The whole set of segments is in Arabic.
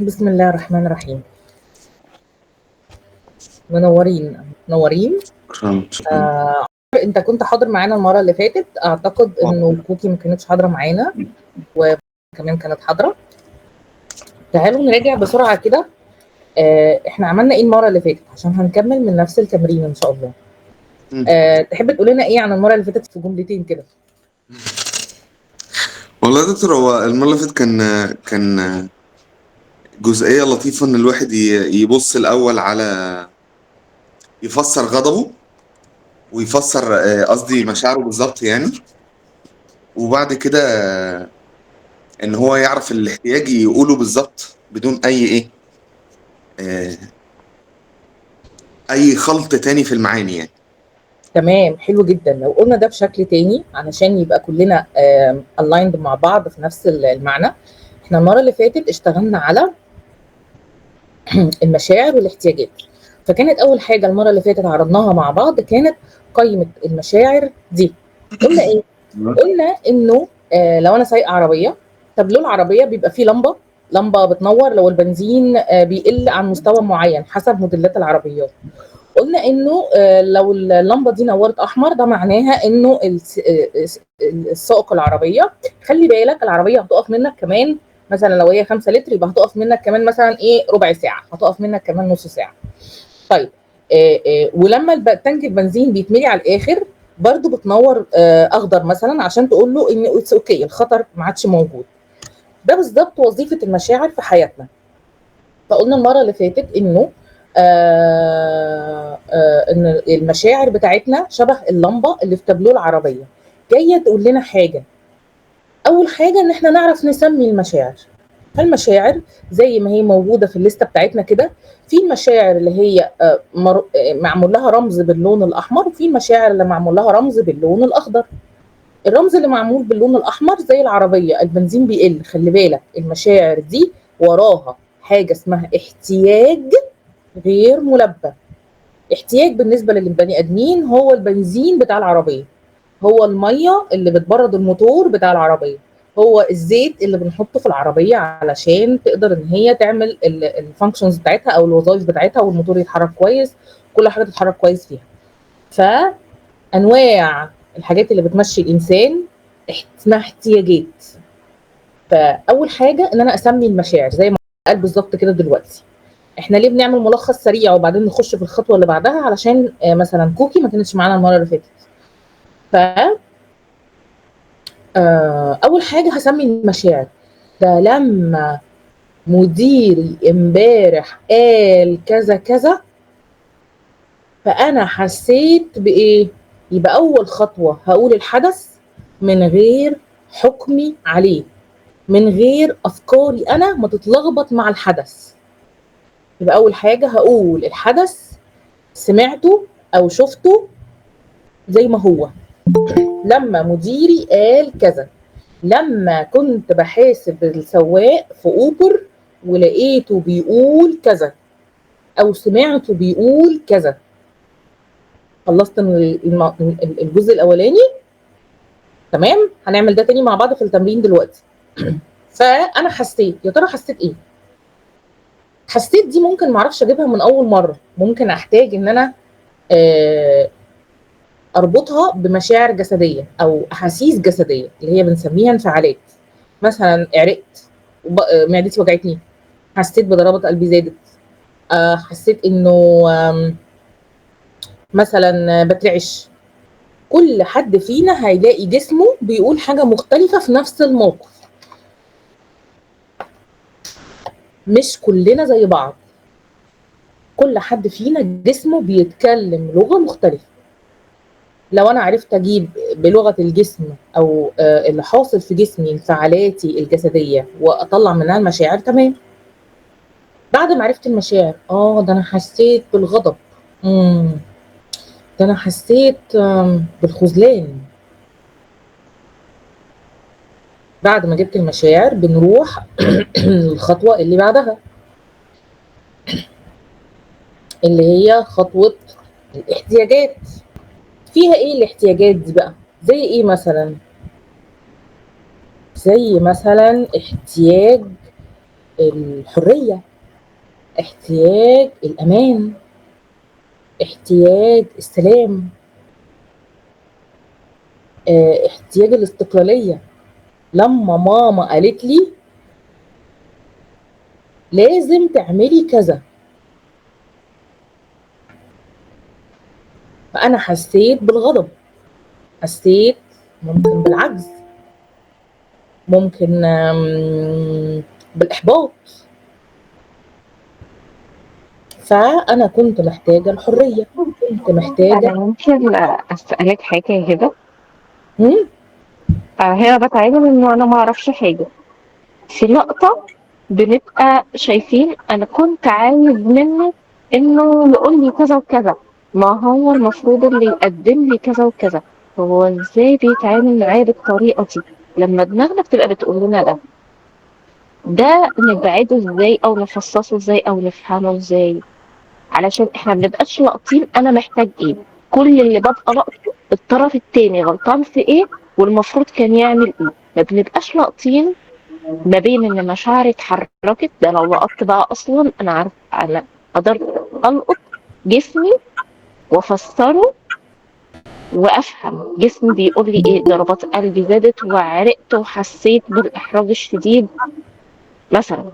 بسم الله الرحمن الرحيم. منورين منورين. شكرا. انت كنت حاضر معانا المره اللي فاتت، اعتقد انه كوكي ما كانتش حاضره معانا وكمان كانت حاضره. تعالوا نراجع بسرعه كده. احنا عملنا ايه المره اللي فاتت عشان هنكمل من نفس التمرين ان شاء الله. تحب تقول لنا ايه عن المره اللي فاتت في جملتين كده؟ والله يا دكتور، هو المرة اللي فاتت كان جزئية لطيفة إن الواحد يبص الأول على يفسر غضبه، ويفسر قصدي مشاعره بالظبط يعني. وبعد كده إن هو يعرف الاحتياج يقوله بالظبط بدون أي آه، أي خلط تاني في المعاني يعني. تمام، حلو جدا. لو قلنا ده بشكل تاني علشان يبقى كلنا aligned مع بعض في نفس المعنى. احنا المره اللي فاتت اشتغلنا على المشاعر والاحتياجات. فكانت اول حاجه المره اللي فاتت عرضناها مع بعض كانت قائمه المشاعر دي. قلنا ايه؟ قلنا انه لو انا سايقه عربيه، تابلو العربيه بيبقى فيه لمبه بتنور لو البنزين بيقل عن مستوى معين حسب موديلات العربيات. قلنا انه لو اللمبه دي نورت احمر ده معناها انه السائق العربيه خلي بالك العربيه هتقف منك كمان. مثلا لو هي 5 لتر يبقى هتقف منك كمان مثلا ايه ربع ساعه، هتقف منك كمان نص ساعه. طيب ولما تانك البنزين بيتملي على الاخر برضو بتنور اخضر مثلا عشان تقول له ان اتس اوكي الخطر ما عادش موجود. ده بالظبط وظيفه المشاعر في حياتنا. فقلنا المره اللي فاتت انه ان المشاعر بتاعتنا شبه اللمبه اللي في تابلو العربيه، جايه تقول لنا حاجه. اول حاجه ان احنا نعرف نسمي المشاعر. فالمشاعر زي ما هي موجوده في الليسته بتاعتنا كده، في المشاعر اللي هي معمول لها رمز باللون الاحمر، وفي المشاعر اللي معمول لها رمز باللون الاخضر. الرمز اللي معمول باللون الاحمر زي العربيه البنزين بيقل، خلي بالك المشاعر دي وراها حاجه اسمها احتياج غير ملبى. احتياج بالنسبه للبني ادمين هو البنزين بتاع العربيه، هو الميه اللي بتبرد الموتور بتاع العربيه، هو الزيت اللي بنحطه في العربيه علشان تقدر ان هي تعمل الفانكشنز بتاعتها او الوظائف بتاعتها والموتور يتحرك كويس، كل حاجه تتحرك كويس فيها. فانواع الحاجات اللي بتمشي الانسان اسمها احتياجات. فاول حاجه ان انا اسمي المشاعر زي ما قال بالظبط كده دلوقتي. احنا ليه بنعمل ملخص سريع وبعدين نخش في الخطوه اللي بعدها؟ علشان مثلا كوكي ما كانتش معانا المره اللي فاتت. ف اول حاجه هسمي المشاعر. ده لما مديري امبارح قال كذا كذا فانا حسيت بايه. يبقى اول خطوه هقول الحدث من غير حكمي عليه، من غير افكاري انا ما تتلخبط مع الحدث. يبقى اول حاجه هقول الحدث سمعته او شفته زي ما هو. لما مديري قال كذا، لما كنت بحاسب السواق في اوبر ولقيته بيقول كذا او سمعته بيقول كذا. خلصت الجزء الاولاني. تمام، هنعمل ده تاني مع بعض في التمرين دلوقتي. فانا حسيت، يا ترى حسيت ايه؟ حسيت دي ممكن معرفش اجيبها من اول مره، ممكن احتاج ان انا اربطها بمشاعر جسديه او احاسيس جسديه اللي هي بنسميها انفعالات. مثلا عرقت، معدتي وجعتني، حسيت بضربات قلبي زادت، حسيت انه مثلا بترعش. كل حد فينا هيلاقي جسمه بيقول حاجه مختلفه في نفس الموقف. مش كلنا زي بعض، كل حد فينا جسمه بيتكلم لغه مختلفه. لو انا عرفت اجيب بلغه الجسم او اللي حاصل في جسمي انفعالاتي الجسديه واطلع منها المشاعر، تمام. بعد ما عرفت المشاعر، ده انا حسيت بالغضب، ده انا حسيت بالخذلان. بعد ما جبت المشاعر بنروح الخطوه اللي بعدها اللي هي خطوه الاحتياجات. فيها ايه الاحتياجات دي بقى؟ زي ايه مثلا؟ زي مثلا احتياج الحرية، احتياج الأمان، احتياج السلام، احتياج الاستقلالية. لما ماما قالت لي لازم تعملي كذا، فأنا حسيت بالغضب، حسيت ممكن بالعجز، ممكن بالإحباط. فأنا كنت محتاجة الحرية، كنت محتاجة. أنا ممكن أسألك حاجة كده؟ مم؟ هنا بتعامل إنه أنا ما أعرفش حاجة. في لقطة بنبقى شايفين أنا كنت عايز منه إنه يقول لي كذا وكذا، ما هو المفروض اللي يقدم لي كذا وكذا. هو إزاي بيتعامل معايا بالطريقة دي لما دماغنا بتبقى بتقول لنا ده نبعده إزاي أو نفصصه إزاي أو نفهمه إزاي؟ علشان إحنا بنبقاش لاقطين أنا محتاج إيه. كل اللي ببقى لاقطه الطرف التاني غلطان في إيه والمفروض كان يعمل إيه. ما بنبقاش لاقطين ما بين ان مشاعري اتحركت. ده لو لقطت بقى اصلا انا عارف انا قدرت القط جسمي وافسره وافهم جسمي بيقول لي ايه. ضربات قلبي زادت وعرقت وحسيت بالاحراج الشديد مثلا.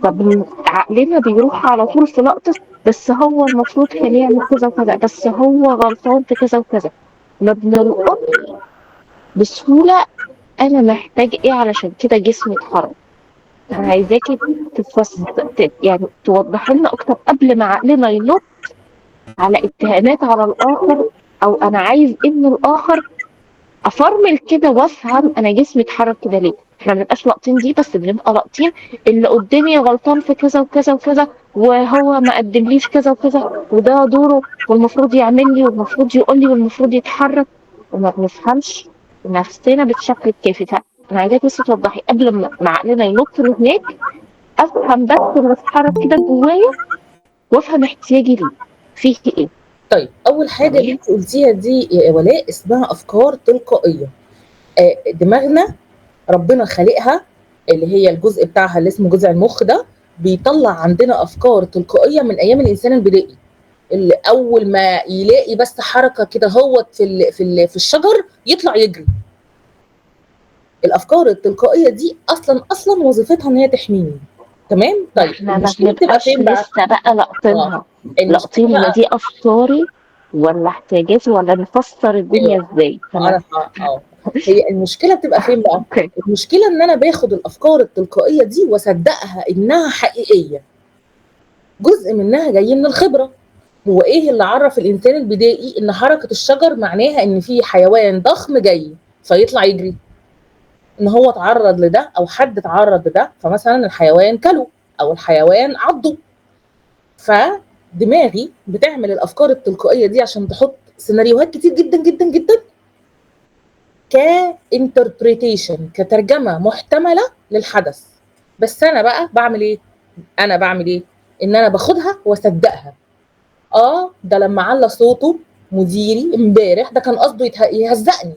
طب عقلنا بيروح على طول في لقطة بس هو المفروض كان يعمل كذا وكذا، بس هو غلطان في كذا وكذا. ما بنلقطش بسهولة انا محتاج ايه علشان كده جسمي اتحرك. أنا عايزاكي يعني توضحي لنا أكتر قبل ما عقلنا ينط على اتهامات على الآخر، أو أنا عايز إيه من الآخر. أفرمل كده وأفهم أنا جسمي اتحرك كده ليه. إحنا ما بنبقاش لاقطين دي، بس بنبقى لاقطين اللي قدامي غلطان في كذا وكذا وكذا، وهو ما قدمليش كذا وكذا، وده دوره والمفروض يعمل لي والمفروض يقول لي والمفروض يتحرك. وما بنفهمش نفسنا بشكل كافي. فأنا عايزاكي بس توضحي قبل ما عقلنا ينط لهناك. افهم بس اللي اتحرك كده جوايا وافهم احتياجي ليه فيه ايه. طيب، أول حاجة اللي تمام. أنت قلتيها دي يا ولاء اسمها أفكار تلقائية. دماغنا ربنا خالقها، اللي هي الجزء بتاعها اللي اسمه جذع المخ ده، بيطلع عندنا أفكار تلقائية من أيام الإنسان البدائي، اللي أول ما يلاقي بس حركة كده هوت في الشجر يطلع يجري. الأفكار التلقائية دي أصلا وظيفتها إن هي تحميني. تمام. طيب احنا ما المشكلة بتبقى بنبقاش فين بقى؟ لسه بقى لاقطينها. المشكلة لاقطين ان بقى، دي افكاري ولا احتياجاتي ولا نفسر الدنيا ايوه، ازاي. ما فانا انا هي المشكله بتبقى فين بقى؟ اوكي. المشكله ان انا باخد الافكار التلقائيه دي واصدقها انها حقيقيه. جزء منها جاي من الخبره. هو ايه اللي عرف الانسان البدائي ان حركه الشجر معناها ان في حيوان ضخم جاي فيطلع يجري؟ ان هو اتعرض لده او حد اتعرض لده، فمثلا الحيوان كله او الحيوان عضه. فدماغي بتعمل الافكار التلقائيه دي عشان تحط سيناريوهات كتير جدا جدا جدا كانتربريتيشن، كترجمه محتمله للحدث. بس انا بقى بعمل ايه؟ ان انا باخدها واصدقها. ده لما علّى صوته مديري امبارح ده كان قصده يهزقني،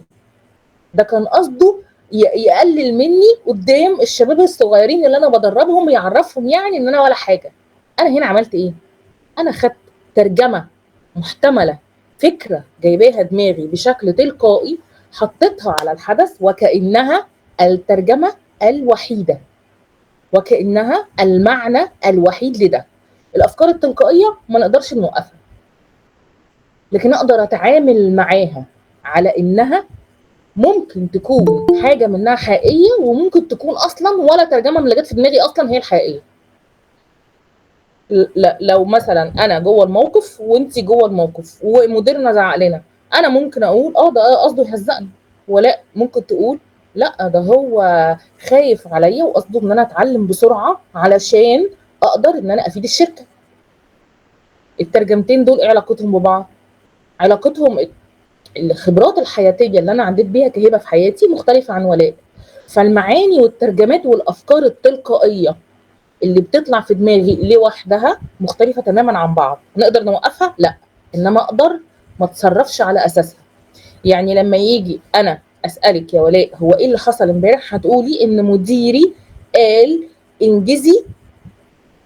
ده كان قصده يقلل مني قدام الشباب الصغيرين اللي انا بدربهم، يعرفهم يعني ان انا ولا حاجه. انا هنا عملت ايه؟ انا خدت ترجمه محتمله، فكره جايباها دماغي بشكل تلقائي، حطيتها على الحدث وكانها الترجمه الوحيده، وكانها المعنى الوحيد لده. الافكار التلقائيه ما نقدرش نوقفها، لكن اقدر اتعامل معاها على انها ممكن تكون حاجه منها حقيقيه، وممكن تكون اصلا ولا ترجمه من اللي جت في دماغي اصلا هي الحقيقيه. لو مثلا انا جوه الموقف وانت جوه الموقف ومديرنا زعق لنا، انا ممكن اقول ده قصده يهزقني، ولا ممكن تقول لا ده هو خايف عليا وقصده ان انا اتعلم بسرعه علشان اقدر ان انا افيد الشركه. الترجمتين دول ايه علاقتهم ببعض؟ علاقتهم الخبرات الحياتيه اللي انا عديت بيها كهبه في حياتي مختلفه عن ولاء. فالمعاني والترجمات والافكار التلقائيه اللي بتطلع في دماغي لوحدها مختلفه تماما عن بعض. نقدر نوقفها؟ لا، انما اقدر ما اتصرفش على اساسها. يعني لما يجي انا اسالك يا ولاء هو ايه اللي حصل امبارح، هتقولي ان مديري قال انجزي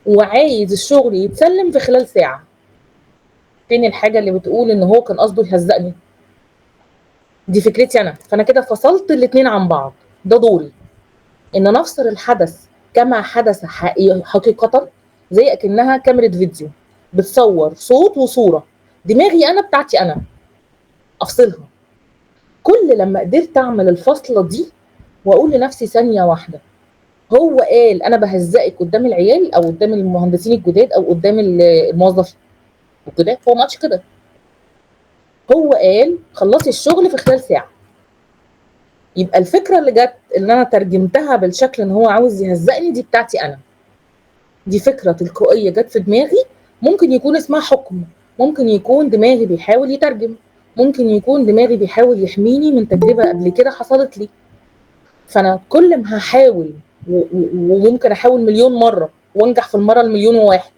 وعايز الشغل يتسلم في خلال ساعه. فين الحاجه اللي بتقول ان هو كان قصده يهزقني؟ دي فكرتي انا. فانا كده فصلت الاتنين عن بعض. ده دوري ان نفسر الحدث كما حدث حقيقه، زي اكنها كاميرا فيديو بتصور صوت وصوره. دماغي انا بتاعتي انا، افصلها. كل لما قدرت اعمل الفصله دي واقول لنفسي ثانيه واحده، هو قال انا بهزقك قدام العيال او قدام المهندسين الجداد او قدام الموظفين الجداد، هو ما قالش كده. هو قال خلصي الشغل في خلال ساعه. يبقى الفكره اللي جت اللي انا ترجمتها بالشكل ان هو عاوز يهزقني دي بتاعتي انا. دي فكره تلقائيه جت في دماغي. ممكن يكون اسمها حكم، ممكن يكون دماغي بيحاول يترجم، ممكن يكون دماغي بيحاول يحميني من تجربه قبل كده حصلت لي. فانا كل ما هحاول وممكن احاول مليون مره وانجح في المره المليون وواحد،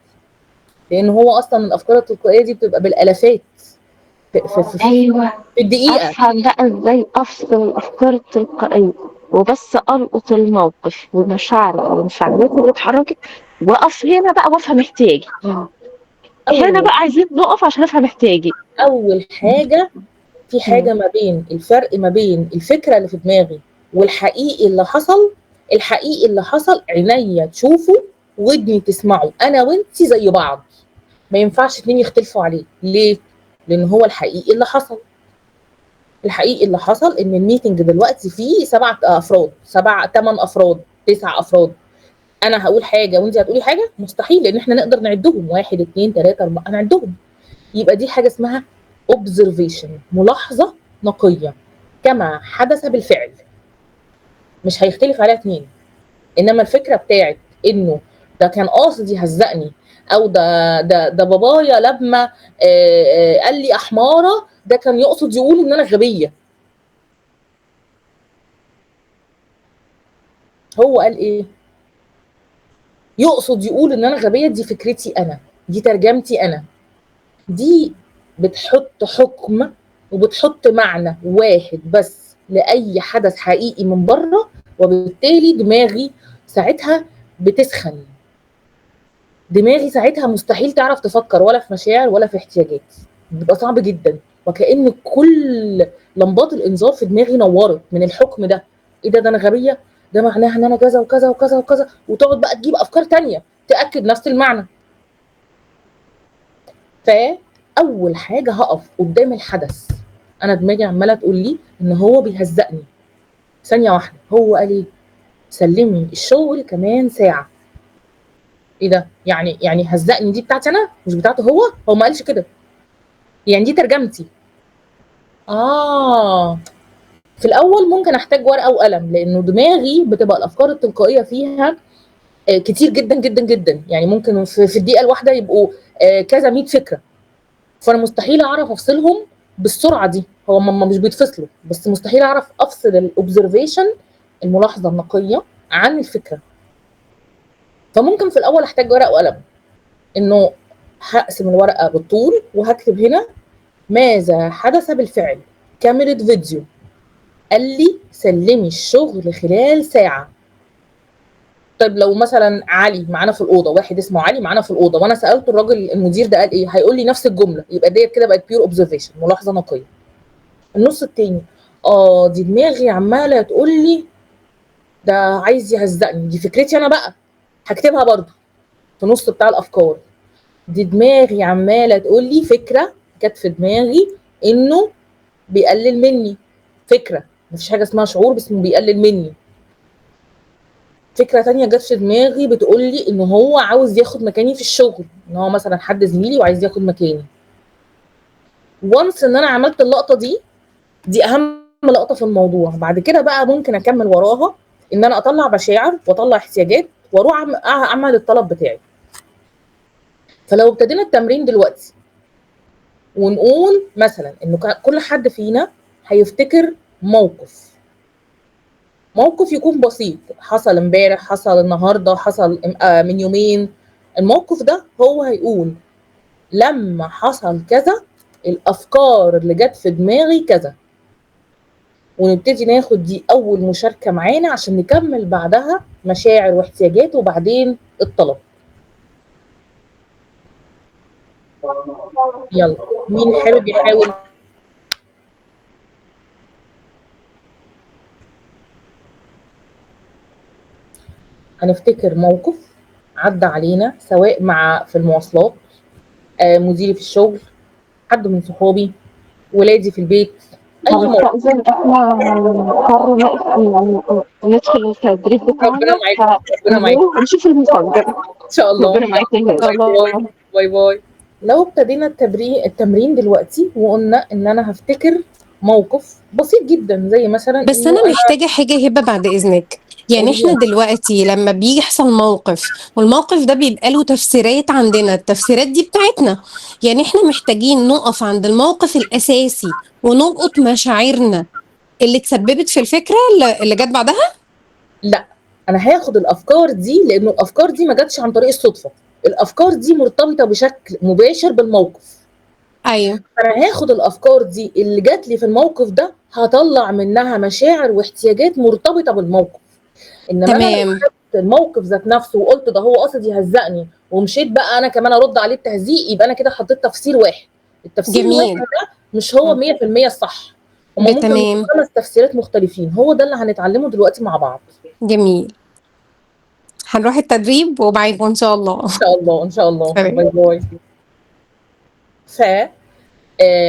لان هو اصلا الافكار التلقائيه دي بتبقى بالالافات ايوه، في الدقيقه. افهم بقى ازاي افصل الافكار التلقائيه وبس القط الموقف ومشاعري وانفعالاتي اللي اتحركت، واقف هنا بقى وافهم احتياجي. هنا اول بقى عايزين نقف عشان افهم احتياجي. اول حاجه، في حاجه ما بين الفرق ما بين الفكره اللي في دماغي والحقيقي اللي حصل. الحقيقي اللي حصل عينيا تشوفه ودني تسمعه، انا وانتي زي بعض. ما ينفعش اتنين يختلفوا عليه. ليه؟ لان هو الحقيقي اللي حصل. الحقيقي اللي حصل ان الميتنج دلوقتي فيه 7 افراد، 8 افراد، 9 افراد. انا هقول حاجه وانت هتقولي حاجه، مستحيل، لان احنا نقدر نعدهم 1 2 3 4 نعدهم. يبقى دي حاجه اسمها observation، ملاحظه نقيه كما حدث بالفعل، مش هيختلف عليها اتنين. انما الفكره بتاعت انه ده كان قاصد يهزقني، او ده بابايا لما قال لي احماره، ده كان يقصد يقول ان انا غبيه. هو قال ايه؟ يقصد يقول ان انا غبيه. دي فكرتي انا، دي ترجمتي انا. دي بتحط حكم وبتحط معنى واحد بس لاي حدث حقيقي من بره، وبالتالي دماغي ساعتها بتسخن. دماغي ساعتها مستحيل تعرف تفكر ولا في مشاعر ولا في احتياجات. بيبقى صعب جدا، وكأن كل لمبات الانذار في دماغي نورت من الحكم ده. ايه ده انا غبيه، ده معناها ان انا كذا وكذا وكذا وكذا، وتقعد بقى تجيب افكار تانية تاكد نفس المعنى. فاول حاجه هقف قدام الحدث، انا دماغي عماله تقول لي ان هو بيهزقني. ثانيه واحده، هو قال ايه؟ سلمي الشغل كمان ساعه. ايه ده؟ يعني هزقني دي بتاعتي انا مش بتاعته هو ما قالش كده. يعني دي ترجمتي. في الاول ممكن احتاج ورقه وقلم، لانه دماغي بتبقى الافكار التلقائيه فيها كتير جدا جدا جدا. يعني ممكن في الدقيقه الواحده يبقوا كذا 100 فكره. فانا مستحيل اعرف افصلهم بالسرعه دي. هو مش بيتفصلوا، بس مستحيل اعرف افصل الاوبزرفيشن، الملاحظه النقيه، عن الفكره. فممكن في الاول احتاج ورقه وقلم، انه هقسم الورقه بالطول وهكتب هنا ماذا حدث بالفعل. كاميرا فيديو قال لي سلمي الشغل خلال ساعه. طيب لو مثلا علي معانا في الاوضه، واحد اسمه علي معانا في الاوضه، وانا سالت الراجل المدير ده قال ايه، هيقول لي نفس الجمله. يبقى ديت كده بقت بيور اوبزرفيشن، ملاحظه نقيه. النص التاني، دي دماغي عماله تقول لي ده عايز يهزقني. دي فكرتي انا بقى، هكتبها برضو في النص بتاع الافكار. دي دماغي عماله تقول لي فكره جت في دماغي انه بيقلل مني. فكره، مفيش حاجه اسمها شعور بس انه بيقلل مني. فكره تانية جت في دماغي بتقول لي ان هو عاوز ياخد مكاني في الشغل، ان هو مثلا حد زميلي وعايز ياخد مكاني. وانس ان انا عملت اللقطه دي اهم لقطه في الموضوع. بعد كده بقى ممكن اكمل وراها ان انا اطلع مشاعر واطلع احتياجات واروح اعمل الطلب بتاعي. فلو ابتدينا التمرين دلوقتي ونقول مثلا انه كل حد فينا هيفتكر موقف يكون بسيط، حصل امبارح، حصل النهارده، حصل من يومين. الموقف ده هو هيقول لما حصل كذا الافكار اللي جت في دماغي كذا. ونبتدي ناخد دي اول مشاركه معانا عشان نكمل بعدها مشاعر واحتياجات وبعدين الطلب. يلا مين حابب يحاول؟ هنفتكر موقف عدى علينا سواء مع في المواصلات، مديري في الشغل، حد من صحابي، ولادي في البيت، اي موقف. هنستأذن احنا هنضطر ندخل التدريب ربنا بتاعنا معاك، ربنا معاك ونشوف المفجر. ان شاء الله. ربنا معاك يا هلا. باي باي. باي باي. لو ابتدينا التمرين دلوقتي وقلنا ان انا هفتكر موقف بسيط جدا زي مثلا بس انه أنا محتاجة حاجة هبة بعد إذنك. يعني قولي احنا لي. دلوقتي لما بيحصل موقف والموقف ده بيبقى له تفسيرات عندنا، التفسيرات دي بتاعتنا. يعني احنا محتاجين نقف عند الموقف الأساسي ونلقط مشاعرنا اللي تسببت في الفكرة اللي جت بعدها. لا، انا هاخد الافكار دي لانه الافكار دي ما جاتش عن طريق الصدفه، الافكار دي مرتبطه بشكل مباشر بالموقف. أيوه انا هاخد الافكار دي اللي جات لي في الموقف ده، هطلع منها مشاعر واحتياجات مرتبطه بالموقف. انما انا لو تمام خدت الموقف ذات نفسه وقلت ده هو قصد يهزقني ومشيت بقى انا كمان ارد عليه بتهزيق، يبقى انا كده حطيت تفسير واحد. التفسير الواحد جميل. ده مش هو 100% الصح، هما ممكن يكونوا تمام 5 تفسيرات مختلفين. هو ده اللي هنتعلمه دلوقتي مع بعض. جميل. هنروح التدريب وبعيد إن شاء الله. ان شاء الله ان شاء الله. تمام. باي باي. ف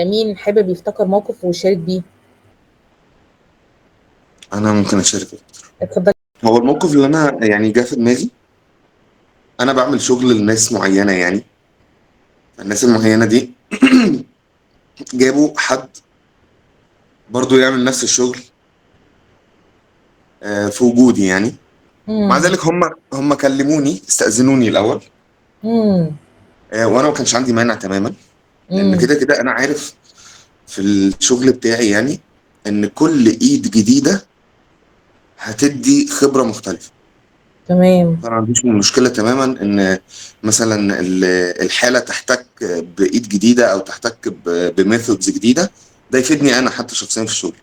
مين حابب يفتكر موقف ويشارك بيه؟ انا ممكن اشارك. اتفضل. هو الموقف اللي انا يعني جه في دماغي، انا بعمل شغل لناس معينه يعني. الناس المعينه دي جابوا حد برضو يعمل نفس الشغل في وجودي يعني. مع امم. ذلك هم كلموني استأذنوني الاول، امم. وانا ما كانش عندي مانع تماما، لان امم. كده كده انا عارف في الشغل بتاعي يعني ان كل ايد جديده هتدي خبره مختلفه. تمام. فانا ما عنديش مشكله تماما ان مثلا الحاله تحتك بايد جديده او تحتك بميثودز جديده، ده يفيدني انا حتى شخصيا في الشغل.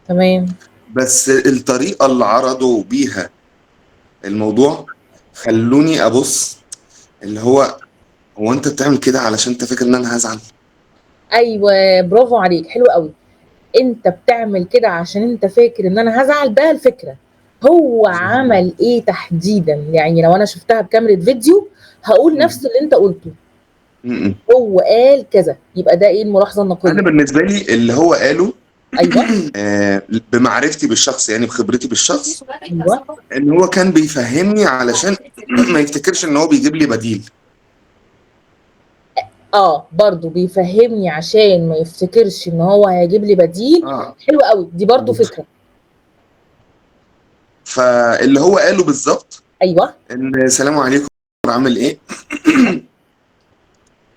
تمام. بس الطريقه اللي عرضوا بيها الموضوع خلوني ابص، اللي هو انت بتعمل كده علشان انت فاكر ان انا هزعل؟ ايوه برافو عليك، حلو قوي. انت بتعمل كده عشان انت فاكر ان انا هزعل، ده الفكره. هو عمل ايه تحديدا؟ يعني لو انا شفتها بكاميرا فيديو هقول نفس اللي انت قلته. م-م. هو قال كذا، يبقى ده ايه الملاحظه انا النقيه؟ بالنسبه لي اللي هو قاله ايوه. بمعرفتي بالشخص يعني بخبرتي بالشخص، ايوه. ان هو كان بيفهمني علشان ما يفتكرش ان هو بيجيب لي بديل. برضو بيفهمني عشان ما يفتكرش ان هو هيجيب لي بديل. اه حلو قوي، دي برضو فكره. فاللي هو قاله بالظبط ايوه. ان السلام عليكم، عامل ايه؟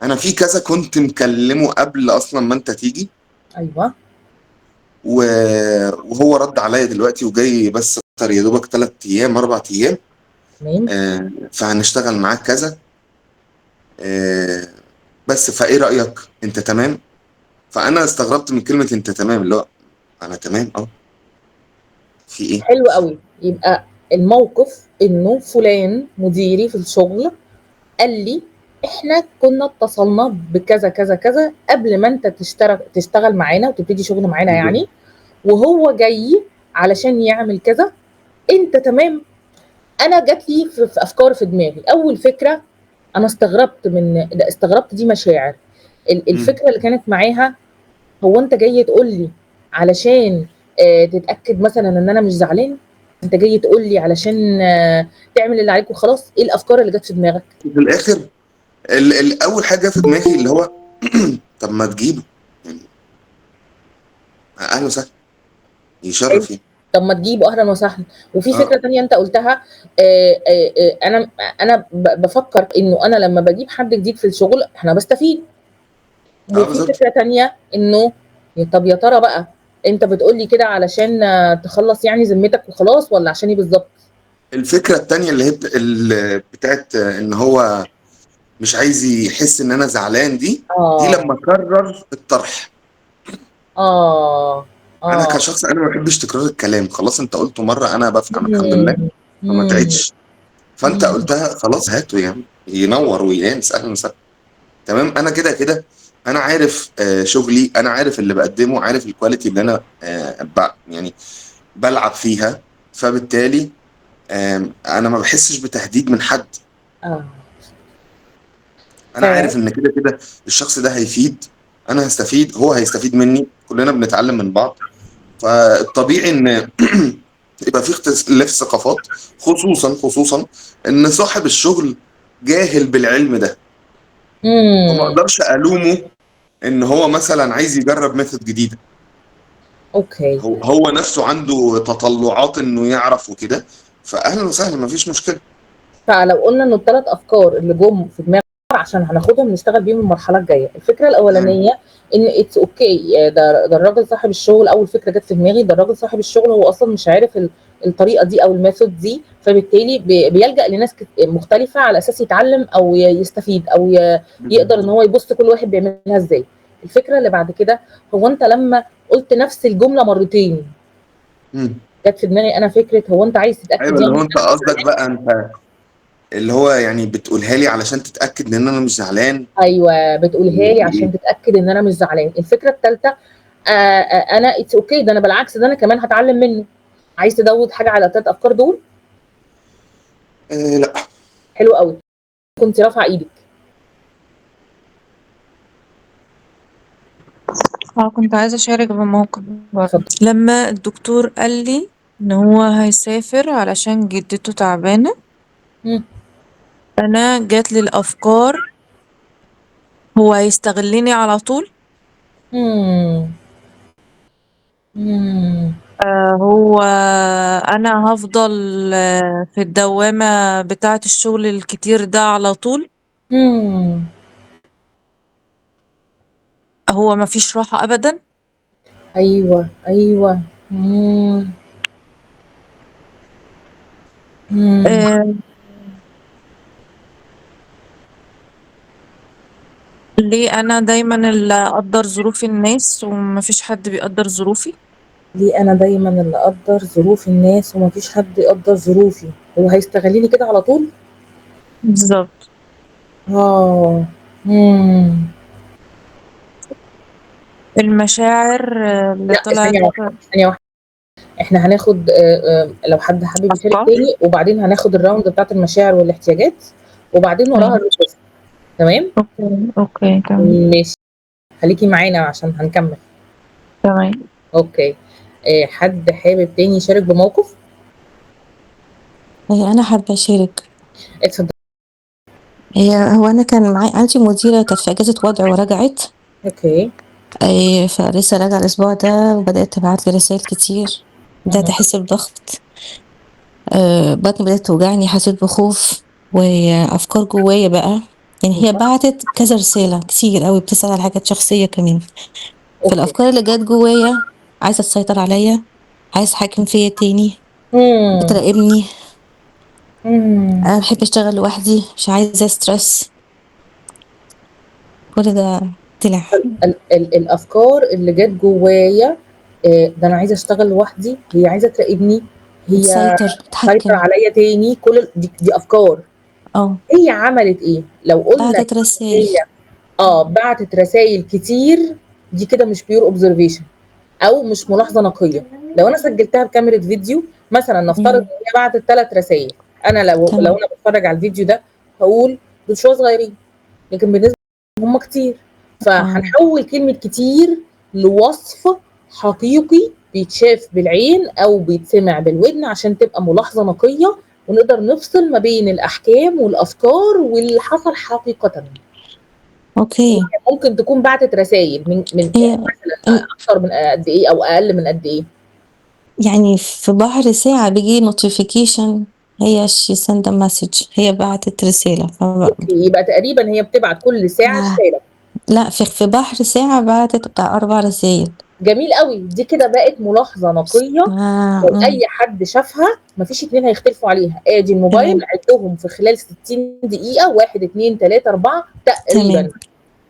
انا في كذا كنت مكلمه قبل اصلا ما انت تيجي، ايوه. وهو رد عليا دلوقتي وجاي بس اكتر يا دوبك 3 ايام 4 ايام. تمام. فهنشتغل معاك كذا. آه بس فايه رايك انت تمام؟ فانا استغربت من كلمه انت تمام، اللي هو انا تمام في ايه؟ حلو قوي. يبقى الموقف انه فلان مديري في الشغل قال لي احنا كنا اتصلنا بكذا كذا كذا قبل ما انت تشتغل معانا وتبتدي شغل معانا بالظبط. يعني، وهو جاي علشان يعمل كذا. انت تمام. انا جات لي في افكار في دماغي. اول فكره انا استغربت من ده، استغربت دي مشاعر. مم. الفكره اللي كانت معاها، هو انت جاي تقول لي علشان تتاكد مثلا ان انا مش زعلان؟ انت جاي تقول لي علشان تعمل اللي عليك وخلاص؟ ايه الافكار اللي جت في دماغك؟ في الاخر اول حاجه في دماغي اللي هو طب ما تجيبه يعني، اهلا وسهلا، حلو. يشرف يعني. طب ما تجيبه، اهلا وسهلا. وفي فكره اه تانية انت قلتها، انا بفكر انه انا لما بجيب حد جديد في الشغل احنا بستفيد. اه وفي بالظبط. فكره تانية انه طب يا ترى بقى انت بتقول لي كده علشان تخلص يعني ذمتك وخلاص، ولا عشان ايه بالظبط؟ الفكره التانيه اللي هي اللي بتاعت ان هو مش عايز يحس ان انا زعلان، دي اه. لما قرر الطرح. اه. انا اه. كشخص انا ما بحبش تكرار الكلام، خلاص انت قلته مره انا بفهم الحمد لله، مم. فما مم. تعيدش. فانت مم. قلتها خلاص هاته يا عم، ينور ويانس، اهلا وسهلا. تمام، انا كده كده انا عارف شغلي، انا عارف اللي بقدمه، عارف الكواليتي اللي انا يعني بلعب فيها. فبالتالي انا ما بحسش بتهديد من حد. اه انا فعلا. عارف ان كده كده الشخص ده هيفيد، انا هستفيد، هو هيستفيد مني، كلنا بنتعلم من بعض. فالطبيعي ان يبقى في اختلاف ثقافات، خصوصا ان صاحب الشغل جاهل بالعلم ده. فما مم. اقدرش الومه ان هو مثلا عايز يجرب ميثود جديده. اوكي. هو نفسه عنده تطلعات انه يعرف وكده، فاهلا وسهلا مفيش مشكله. فلو قلنا انه الثلاث افكار اللي جم في دماغي عشان هناخدهم نشتغل بيهم المرحله الجايه، الفكره مم. الاولانيه ان اتس اوكي، ده الراجل صاحب الشغل، اول فكره جت في دماغي، ده الراجل صاحب الشغل هو اصلا مش عارف الطريقه دي او الميثود دي، فبالتالي بيلجأ لناس مختلفه على اساس يتعلم او يستفيد او يقدر ان بالظبط. هو يبص كل واحد بيعملها ازاي. الفكره اللي بعد كده، هو انت لما قلت نفس الجمله مرتين مم. جت في دماغي انا فكره، هو انت عايز تتاكد ايوه، اللي يعني؟ هو انت قصدك بقى انت اللي هو يعني بتقولها لي علشان تتاكد ان انا مش زعلان. ايوه بتقولها لي دي عشان ايه؟ تتاكد ان انا مش زعلان. الفكره الثالثه، انا اتس اوكي، ده انا بالعكس، ده انا كمان هتعلم منه. عايز تزود حاجه على الثلاث افكار دول؟ لا. حلو قوي. كنت رافعه ايدك. كنت عايزة أشارك بموقف برضه. اتفضل. لما الدكتور قال لي إن هو هيسافر علشان جدته تعبانة، مم. أنا جات لي الأفكار هو هيستغلني على طول. مم. مم. هو أنا هفضل في الدوامة بتاعة الشغل الكتير ده على طول. مم. هو مفيش راحة أبدا. ايوه ايوه. مم. مم. آه، ليه أنا دايما اللي أقدر ظروف الناس ومفيش حد بيقدر ظروفي؟ ليه انا دايما اللي اقدر ظروف الناس ومفيش حد يقدر ظروفي؟ هو هيستغلني كده على طول؟ بالظبط. اه. مم. المشاعر اللي لا طلعت. ثانيه واحده، ثانيه واحده. احنا هناخد لو حد حابب يشارك أفكار. تاني، وبعدين هناخد الراوند بتاعت المشاعر والاحتياجات، وبعدين وراها الريكوست. تمام. اوكي اوكي تمام. ماشي. خليكي معانا عشان هنكمل. تمام. اوكي. حد حابب تاني يشارك بموقف؟ هي أنا حابة أشارك. اتفضل. هو أنا كان عندي مديرة كانت في إجازة وضع ورجعت. اوكي. فلسه راجعة الأسبوع ده وبدأت تبعت لي رسائل كتير، بدأت مهم. أحس بضغط. بطني بدأت توجعني، حسيت بخوف وأفكار جوايا بقى. يعني هي بعتت كذا رسالة كتير قوي، بتسأل على حاجات شخصية كمان. اوكي. فالأفكار اللي جت جوايا عايزة تسيطر عليا، عايزة تحكم فيا تاني، مم. بتراقبني. مم. أنا بحب أشتغل لوحدي، مش عايزة ستريس. كل ده طلع. الافكار اللي جت جوايا، ده انا عايزه اشتغل لوحدي، هي عايزه تراقبني، هي تسيطر، تسيطر تتحكم. عليا تاني، كل دي افكار. اه، هي عملت ايه لو قلنا بعتت إن رسائل. هي بعتت رسائل كتير؟ دي كده مش بيور اوبزرفيشن او مش ملاحظه نقيه. لو انا سجلتها بكاميرا فيديو مثلا، نفترض ان مم. هي بعتت 3 رسائل، انا لو تمام. انا بتفرج على الفيديو ده هقول دول شويه صغيرين، لكن بالنسبه هم كتير. اه، فهنحول كلمه كتير لوصف حقيقي بيتشاف بالعين او بيتسمع بالودن عشان تبقى ملاحظه نقيه، ونقدر نفصل ما بين الاحكام والافكار واللي حصل حقيقه. اوكي. ممكن تكون بعتت رسائل من هي مثلا ال- اكتر من قد ايه او اقل من قد ايه؟ يعني في بحر ساعة بيجي نوتيفيكيشن، هي شي سند مسج، هي بعتت رسالة اوكي، يبقى تقريبا هي بتبعت كل ساعه آه. رساله. لا، في بحر ساعة بعتت بتاع 4 رسايل. جميل قوي، دي كده بقت ملاحظه نقيه. آه. لو اي حد شافها مفيش اتنين هيختلفوا عليها. ادي الموبايل تمام. عدهم في خلال 60 دقيقه، 1 2 3 4 تمام. تقريبا.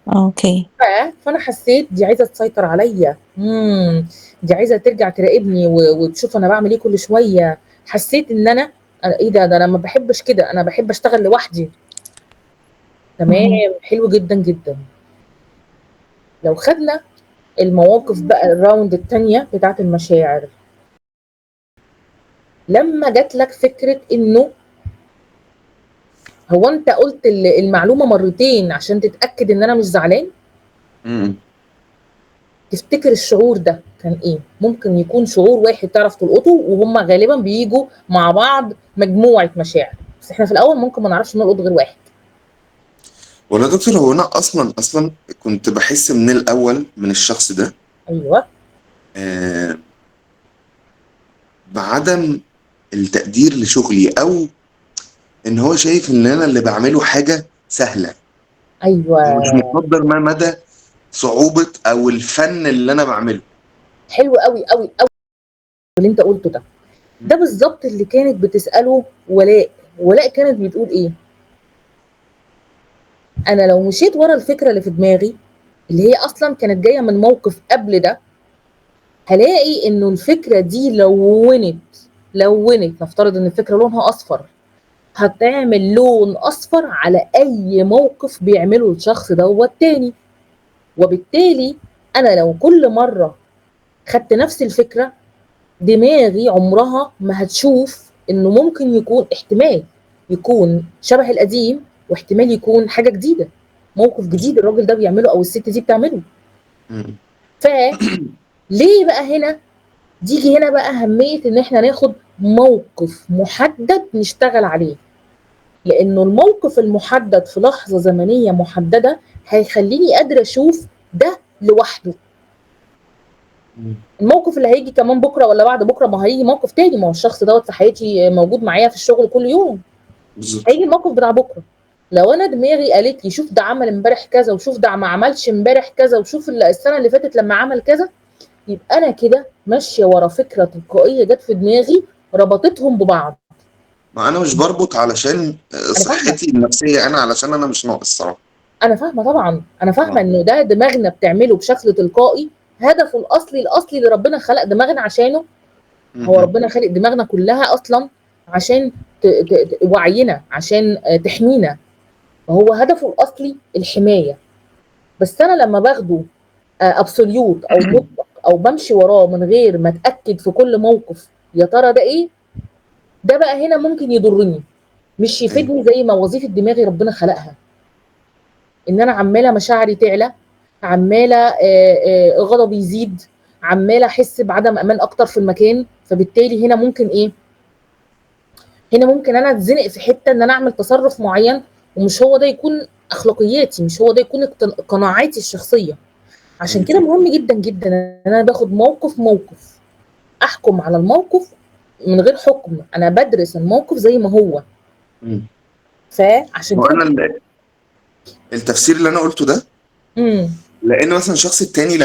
اوكي. فانا حسيت دي عايزه تسيطر عليا، دي عايزه ترجع تراقبني وتشوف انا بعمل ايه كل شويه. حسيت ان انا ايه ده انا ما بحبش كده، انا بحب اشتغل لوحدي. تمام، حلو جدا جدا. لو خدنا المواقف بقى الراوند التانية بتاعت المشاعر، لما جات لك فكرة انه هو انت قلت المعلومة مرتين عشان تتأكد ان انا مش زعلان، مم. تفتكر الشعور ده كان ايه؟ ممكن يكون شعور واحد تعرف تلقطه، وهم غالبا بيجوا مع بعض مجموعة مشاعر، بس احنا في الاول ممكن ما نعرفش نلقط غير واحد. ولا دكتور، هو انا اصلا كنت بحس من الاول من الشخص ده ايوه، آه بعدم التقدير لشغلي، او ان هو شايف ان انا اللي بعمله حاجه سهله. ايوه، هو مش مقدر ما مدى صعوبه او الفن اللي انا بعمله. حلو قوي قوي قوي اللي انت قلته ده. ده بالظبط اللي كانت بتسأله ولاء كانت بتقول ايه؟ انا لو مشيت ورا الفكره اللي في دماغي اللي هي اصلا كانت جايه من موقف قبل ده، هلاقي انه الفكره دي لونت نفترض ان الفكره لونها اصفر، هتعمل لون اصفر على اي موقف بيعمله الشخص دوت تاني. وبالتالي انا لو كل مره خدت نفس الفكره، دماغي عمرها ما هتشوف انه ممكن يكون احتمال يكون شبه القديم، واحتمال يكون حاجه جديده، موقف جديد الراجل ده بيعمله او الست دي بتعمله. مم. فليه بقى هنا تيجي هنا بقى اهميه ان احنا ناخد موقف محدد نشتغل عليه، لانه الموقف المحدد في لحظه زمنيه محدده هيخليني قادره اشوف ده لوحده. الموقف اللي هيجي كمان بكره ولا بعد بكره ما هيجي موقف تاني، ما هو الشخص دوت في حياتي موجود معايا في الشغل كل يوم، بالظبط. هيجي الموقف بتاع بكره. لو انا دماغي قالت لي شوف ده عمل امبارح كذا، وشوف ده ما عملش امبارح كذا، وشوف السنه اللي فاتت لما عمل كذا، يبقى انا كده ماشيه ورا فكره تلقائيه جت في دماغي ربطتهم ببعض. ما انا مش بربط علشان انا فاهمه، صحتي النفسيه، انا علشان انا مش ناقص صراحه. انا فاهمه طبعا، انا فاهمه اه. انه ده دماغنا بتعمله بشكل تلقائي. هدفه الاصلي اللي ربنا خلق دماغنا عشانه، هو مم. ربنا خلق دماغنا كلها اصلا عشان وعينا، عشان تحمينا. هو هدفه الاصلي الحمايه. بس انا لما باخده ابسوليوت او مطلق، او بمشي وراه من غير ما اتاكد في كل موقف يا ترى ده ايه، ده بقى هنا ممكن يضرني، مش ايوه. يفيدني زي ما وظيفه دماغي ربنا خلقها. ان انا عماله مشاعري تعلى، عماله غضبي يزيد، عماله احس بعدم امان اكتر في المكان. فبالتالي هنا ممكن ايه؟ هنا ممكن انا اتزنق في حته ان انا اعمل تصرف معين، ومش هو ده يكون اخلاقياتي، مش هو ده يكون قناعاتي الشخصيه. عشان ايوه. كده مهم جدا جدا ان انا باخد موقف، احكم على الموقف من غير حكم، انا بدرس الموقف زي ما هو. مم. فعشان هو كده انا التفسير اللي انا قلته ده، امم لان مثلا الشخص التاني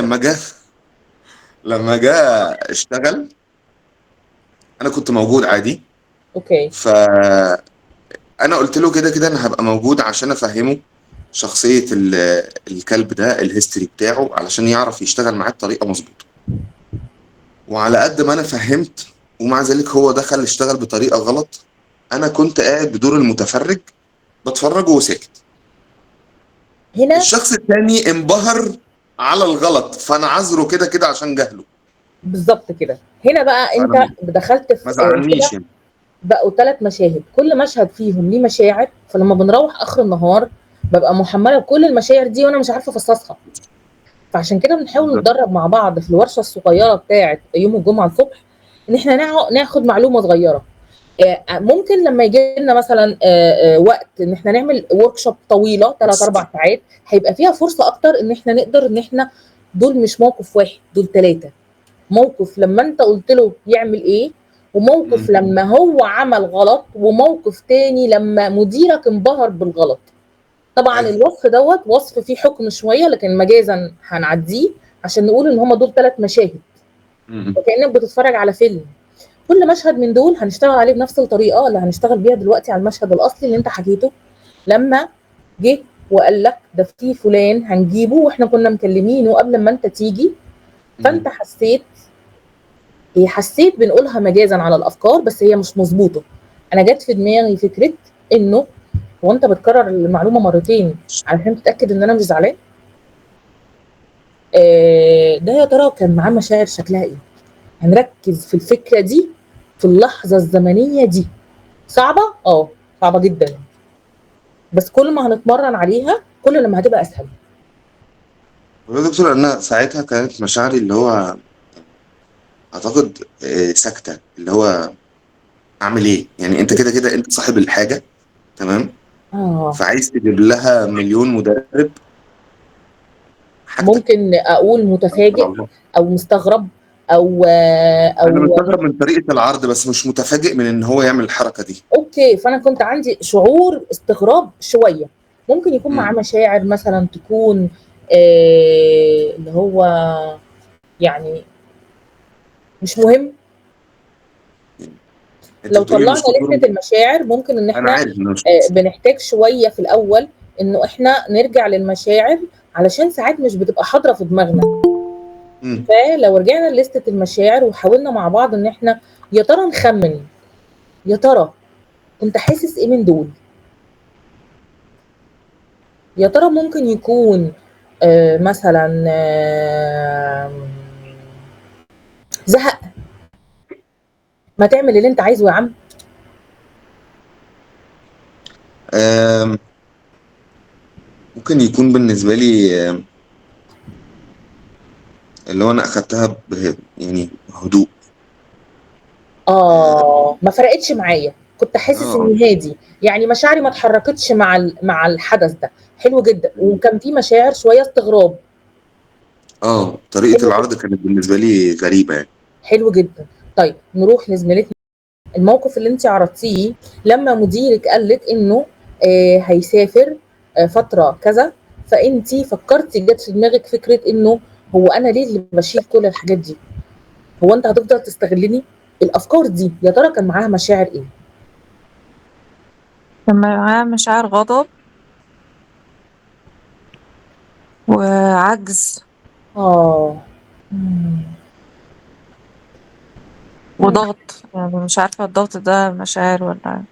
لما جه اشتغل، انا كنت موجود عادي. اوكي، فانا قلت له كده كده انا هبقى موجود عشان افهمه شخصيه الكلب ده، الهيستوري بتاعه، علشان يعرف يشتغل معاه بطريقه مظبوطه. وعلى قد ما انا فهمت، ومع ذلك هو دخل اشتغل بطريقه غلط، انا كنت قاعد بدور المتفرج بتفرج وساكت. هنا الشخص التاني انبهر على الغلط، فانا عذره كده كده عشان جهله. بالظبط كده. هنا بقى انت فانا دخلت في ما زعلنيش كده يعني. بقوا 3 مشاهد، كل مشهد فيهم ليه مشاعر. فلما بنروح اخر النهار ببقى محمله بكل المشاعر دي وانا مش عارفه افصصها. فعشان كده بنحاول بالظبط. نتدرب مع بعض في الورشه الصغيره بتاعه يوم الجمعه الصبح، ان احنا ناخد معلومه صغيره. ممكن لما يجي لنا مثلا وقت ان احنا نعمل ورك شوب طويله 3 4 ساعات، هيبقى فيها فرصه اكتر ان احنا نقدر ان احنا دول مش موقف واحد، دول 3. موقف لما انت قلت له يعمل ايه، وموقف لما هو عمل غلط، وموقف تاني لما مديرك انبهر بالغلط. طبعا ايوه. الوصف دوت وصف فيه حكم شويه، لكن مجازا هنعديه عشان نقول ان هم دول 3 مشاهد، م- وكانك بتتفرج على فيلم. كل مشهد من دول هنشتغل عليه بنفس الطريقه اللي هنشتغل بيها دلوقتي على المشهد الاصلي اللي انت حكيته. لما جه وقال لك ده في فلان هنجيبه واحنا كنا مكلمينه قبل ما انت تيجي، فانت حسيت، هي حسيت بنقولها مجازا على الافكار بس هي مش مظبوطه. انا جت في دماغي فكره انه هو انت بتكرر المعلومه مرتين علشان تتاكد ان انا مش زعلان. ده يا ترى كان معاه مشاعر شكلها ايه؟ هنركز في الفكره دي في اللحظه الزمنيه دي. صعبه، صعبه جدا، بس كل ما هنتمرن عليها كل لما هتبقى اسهل. والله يا دكتور انا ساعتها كانت مشاعري اللي هو اعتقد ساكته، اللي هو اعمل ايه يعني، انت كده كده انت صاحب الحاجه، تمام، اه فعايز تجيب لها مليون مدرب حاجتك. ممكن اقول متفاجئ الله. او مستغرب او انا او مستغرب من طريقه العرض بس مش متفاجئ من ان هو يعمل الحركه دي. اوكي، فانا كنت عندي شعور استغراب شويه. ممكن يكون معاه مم. مشاعر مثلا تكون اللي هو يعني مش مهم. انت لو بتقولي طلعنا مش لستة مهم. المشاعر ممكن ان انا احنا عارف ان انا مش بنحتاج شويه في الاول انه احنا نرجع للمشاعر علشان ساعات مش بتبقى حاضره في دماغنا. مم. فلو رجعنا لستة المشاعر وحاولنا مع بعض ان احنا يا ترى نخمن، يا ترى انت حاسس ايه من دول؟ يا ترى ممكن يكون مثلا زهق، ما تعمل اللي انت عايزه يا عم. آم، ممكن يكون بالنسبه لي اللي هو انا اخدتها يعني هدوء. ما فرقتش معايا، كنت حاسس اه اني هادي، يعني مشاعري ما اتحركتش مع الحدث ده. حلو جدا. وكان في مشاعر شويه استغراب. طريقه حلو العرض جدا، كانت بالنسبه لي غريبه يعني. حلو جدا. طيب نروح لزميلتنا. الموقف اللي انت عرضتيه لما مديرك قال لك انه هيسافر فتره كذا، فانت فكرتي، جت في دماغك فكره انه هو انا ليه اللي بشيل كل الحاجات دي؟ هو انت هتفضل تستغلني؟ الافكار دي يا ترى كان معاها مشاعر ايه؟ كان معاه مشاعر غضب وعجز اه مم. وضغط، يعني مش عارفة الضغط ده مشاعر ولا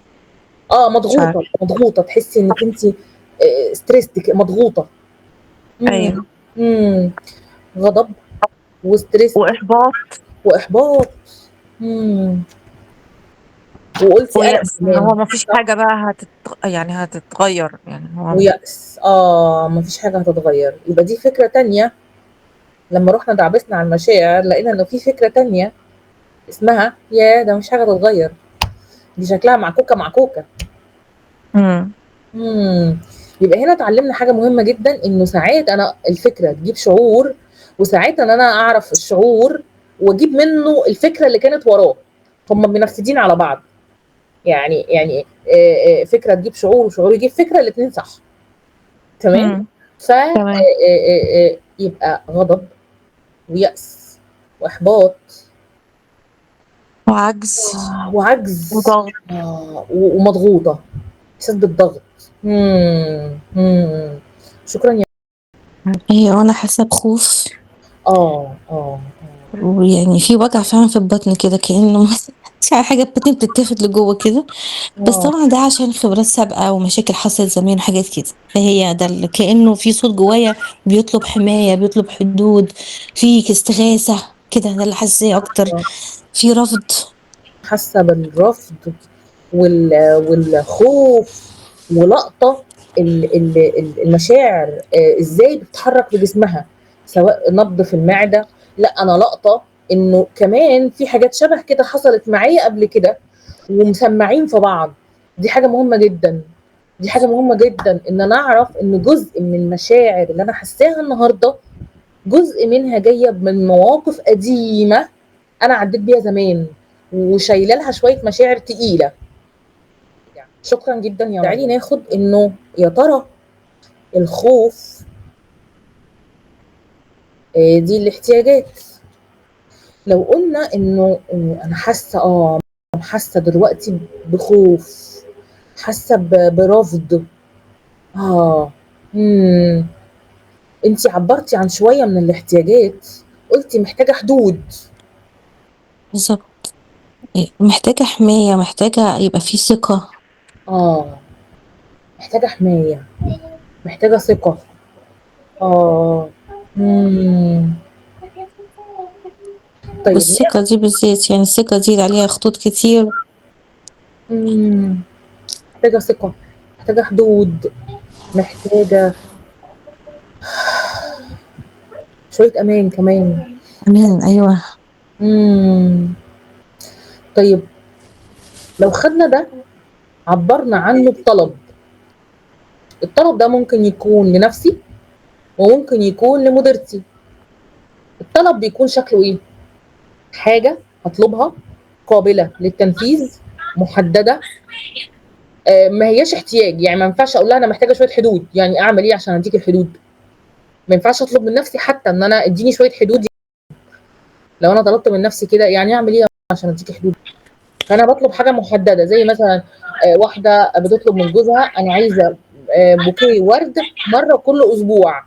مش مضغوطه، عارفة. مضغوطه، تحسي انك انت ستريسد، مضغوطه. مم. أيوه، مم. غضب وستريس وإحباط واحباط. مم. وقلتي انا ويأس إن كمان. هو مفيش صح، حاجة بقى يعني هتتغير، يعني هو ويأس، مفيش حاجة هتتغير. يبقى دي فكرة تانية. لما رحنا دعبسنا على المشاعر لقينا انه في فكرة تانية اسمها يا ده مش حاجة تتغير، دي شكلها معكوكة معكوكة. مم. مم. يبقى هنا اتعلمنا حاجة مهمة جدا، انه ساعات انا الفكرة تجيب شعور، وساعات ان انا اعرف الشعور واجيب منه الفكرة اللي كانت وراه. هم منفذين على بعض. يعني فكرة تجيب شعور وشعور يجيب فكرة، الاتنين صح. تمام. مم. ف تمام. يبقى غضب ويأس وإحباط وعجز وعجز وضغط. ومضغوطة، إحساس بالضغط. مم. شكرا يا هي انا حاسه بخوف، آه آه ويعني في وجع فعلا في البطن كده، كأنه مش عارفة حاجة بتني بتتاخد لجوه كده. بس آه طبعا ده عشان خبرات سابقة ومشاكل حصلت زمان وحاجات كده، فهي ده اللي كأنه في صوت جوايا بيطلب حماية، بيطلب حدود، في استغاثة كده، ده اللي حاساه أكتر، في رفض. حاسة بالرفض والخوف، ولقطة المشاعر ازاي بتتحرك في جسمها، سواء نبض في المعدة. لا انا لقطة انه كمان في حاجات شبه كده حصلت معايا قبل كده ومسمعين في بعض. دي حاجة مهمة جدا، دي حاجة مهمة جدا ان انا اعرف ان جزء من المشاعر اللي انا حاساها النهاردة جزء منها جاية من مواقف قديمة انا عديت بيها زمان وشايله لها شويه مشاعر تقيله. شكرا جدا يا تعالي ناخد انه يا ترى الخوف دي الاحتياجات. لو قلنا انه انا حاسه حاسه دلوقتي بخوف، حاسه برفض. اه امم انت عبرتي عن شويه من الاحتياجات، قلتي محتاجه حدود. بالظبط. محتاجة حماية، محتاجة يبقى في ثقة. اه، محتاجه حمايه، محتاجه ثقه. اه. امم طيب. والثقة دي بالذات، يعني الثقة دي عليها خطوط كتير. امم محتاجه ثقه، محتاجه حدود، محتاجه شويه امان كمان. أمان، أيوة. امم طيب، لو خدنا ده عبرنا عنه بطلب، الطلب ده ممكن يكون لنفسي وممكن يكون لمديرتي. الطلب بيكون شكله ايه؟ حاجة هطلبها قابلة للتنفيذ، محددة. ما هياش احتياج، يعني ما ينفعش اقول لها انا محتاجة شوية حدود، يعني اعمل ايه عشان اديك الحدود؟ ما ينفعش اطلب من نفسي حتى ان انا اديني شوية حدود. لو انا طلبت من نفسي كده يعني اعمل ايه عشان اديك حدود؟ فانا بطلب حاجة محددة، زي مثلا واحدة بتطلب من جوزها انا عايزة بوكيه ورد مرة كل اسبوع،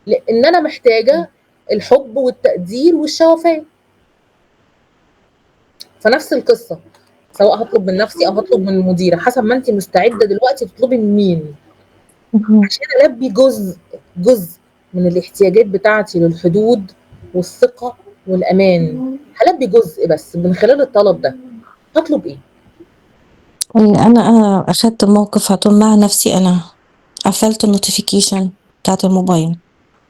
لان انا محتاجة الحب والتقدير والشوفان. فنفس القصة، سواء هطلب من نفسي او هطلب من المديره، حسب ما انت مستعده دلوقتي تطلبي من مين، مهم. عشان البي جزء من الاحتياجات بتاعتي للحدود والثقه والامان. هلبي جزء بس من خلال الطلب ده، هطلب ايه؟ أنا أخدت موقف هطول مع نفسي. أنا قفلت النوتيفيكيشن بتاعت الموبايل، مش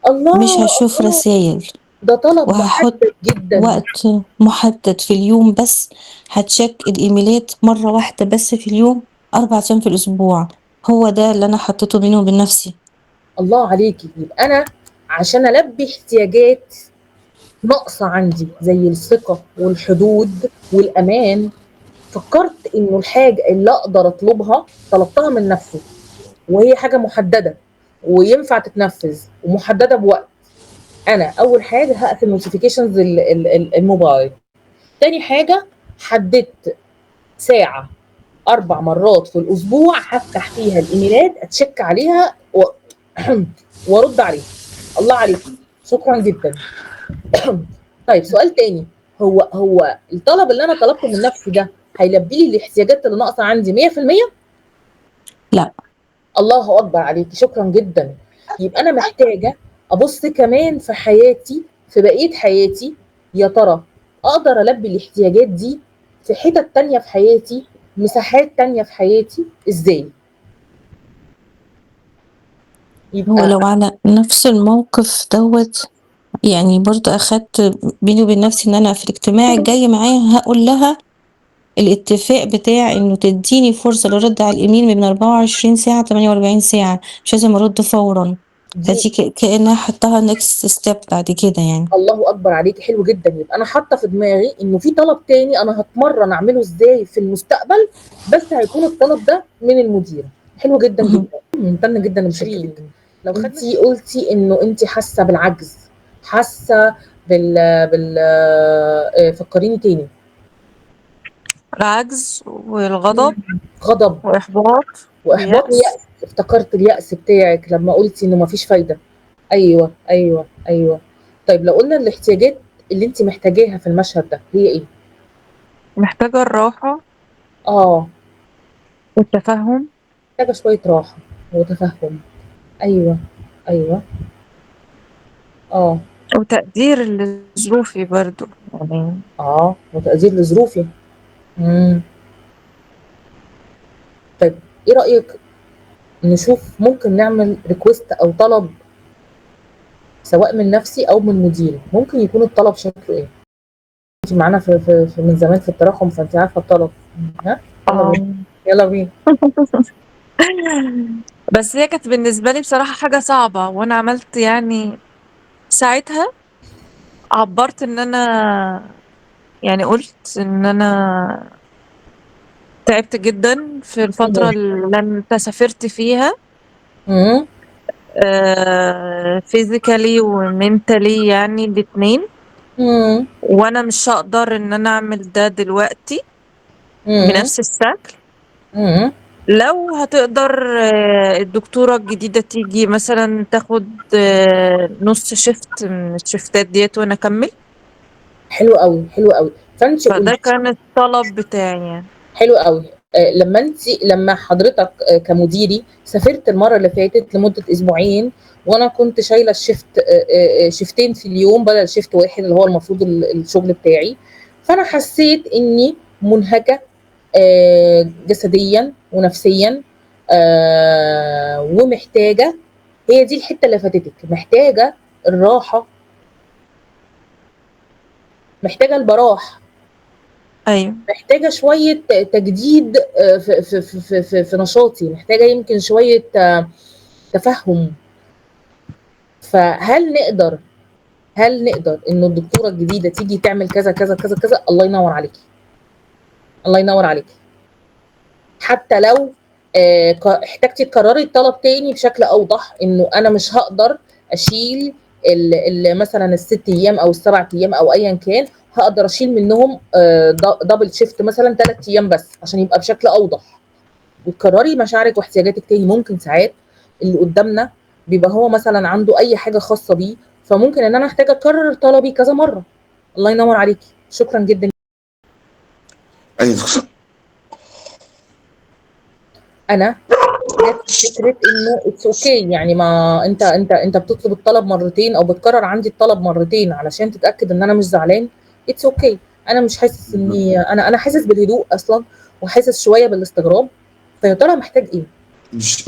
الله هشوف الله، رسائل، ده طلب وهحط محدد جدا. وقت محدد في اليوم بس. هتشيك الإيميلات مرة واحدة بس في اليوم، 4 أيام في الأسبوع. هو ده اللي أنا حطيته بيني وبين نفسي. الله عليكي. يبقى انا عشان البي احتياجات ناقصه عندي زي الثقه والحدود والامان، فكرت انه الحاجه اللي اقدر اطلبها طلبتها من نفسي، وهي حاجه محدده وينفع تتنفذ ومحدده بوقت. انا اول حاجه هقفل نوتيفيكيشنز الموبايل. تاني حاجه حددت ساعه 4 مرات في الاسبوع هفتح فيها الايميلات، اتشك عليها وارد عليها. الله عليكي، شكرا جدا. طيب سؤال تاني، هو الطلب اللي انا طلبته من نفسي ده هيلبي لي الاحتياجات اللي ناقصه عندي 100%؟ لا. الله اكبر عليكي، شكرا جدا. يبقى انا محتاجه ابص كمان في حياتي، في بقيه حياتي، يا ترى اقدر البي الاحتياجات دي في حتت تانية في حياتي، مساحات تانية في حياتي ازاي؟ هو يبقى لو على نفس الموقف دوت، يعني برضو أخدت بيني وبين نفسي إن أنا في الاجتماع الجاي معاها هقول لها الاتفاق بتاع إنه تديني فرصة للرد على الإيميل من 24 ساعة 48 ساعة، مش لازم أرد فورا. دي فدي كأنها حطها next step بعد كده يعني. الله اكبر عليكي، حلو جدا. يبقى انا حاطه في دماغي انه في طلب تاني انا هتمرن اعمله ازاي في المستقبل، بس هيكون الطلب ده من المدير. حلو جدا مهم. جدا، ممتنه جدا لمشاركتك. لو خدتي قلتي انه انت حاسه بالعجز، حاسه فكريني تاني. العجز والغضب غضب وإحباط واحباط ويأس. ويأس. افتكرت اليأس بتاعك لما قلتي انه مفيش فايده. ايوه ايوه ايوه. طيب لو قلنا الاحتياجات اللي انت محتاجاها في المشهد ده هي ايه؟ محتاجة الراحة اه، والتفهم محتاجة شوية راحة وتفهم. أيوه أيوه. آه وتقدير لظروفي برضو يعني. وتقدير لظروفي. مم. طيب، إيه رأيك نشوف ممكن نعمل ريكوست أو طلب، سواء من نفسي أو من مديري؟ ممكن يكون الطلب شكله إيه؟ أنت معانا في من زمان في التراكم، فأنت عارفة الطلب. ها، يلا اه. بينا، يلا بينا. بس هي كانت بالنسبة لي بصراحة حاجة صعبة، وأنا عملت يعني ساعتها عبرت إن أنا يعني قلت إن أنا تعبت جدا في الفترة اللي أنت سافرت فيها، مم. فيزيكالي ومنتالي يعني الاتنين، مم. وأنا مش هقدر إن أنا أعمل ده دلوقتي مم. بنفس الشكل. مم. لو هتقدر الدكتورة الجديدة تيجي مثلا تاخد نص شيفت من الشيفتات ديت وانا اكمل. حلو قوي، حلو قوي. فانت فده قلتي كان الطلب بتاعي يعني. حلو قوي. لما حضرتك كمديري سافرت المره اللي فاتت لمده اسبوعين، وانا كنت شايله الشيفت شيفتين في اليوم بدل شيفت واحد اللي هو المفروض الشغل بتاعي. فانا حسيت اني منهكه جسديا ونفسيا، ومحتاجه. هي دي الحته اللي فاتتك، محتاجه الراحه، محتاجه البراح، ايوه محتاجة شوية تجديد في نشاطي، محتاجة يمكن شوية تفهم. هل نقدر إنه الدكتورة الجديدة تيجي تعمل كذا كذا كذا كذا؟ الله ينور عليكي، الله ينور عليكي. حتى لو احتجتي تكرري الطلب تاني بشكل أوضح، إنه أنا مش هقدر أشيل مثلا ال6 أيام أو ال7 أيام أو أيا كان، هقدر أشيل منهم دبل شيفت مثلا 3 أيام بس، عشان يبقى بشكل أوضح. وتكرري مشاعرك واحتياجاتك تاني. ممكن ساعات اللي قدامنا بيبقى هو مثلا عنده اي حاجه خاصه بيه، فممكن ان انا احتاج اكرر طلبي كذا مره. الله ينور عليكي، شكرا جدا. ايوه دكتور. انا جت فكره انه اتس اوكي، يعني ما انت بتطلب الطلب مرتين او بتكرر عندي الطلب مرتين علشان تتاكد ان انا مش زعلان. اتس اوكي. انا مش حاسس اني انا حاسس بالهدوء اصلا، وحاسس شويه بالاستغراب. فيا ترى محتاج ايه؟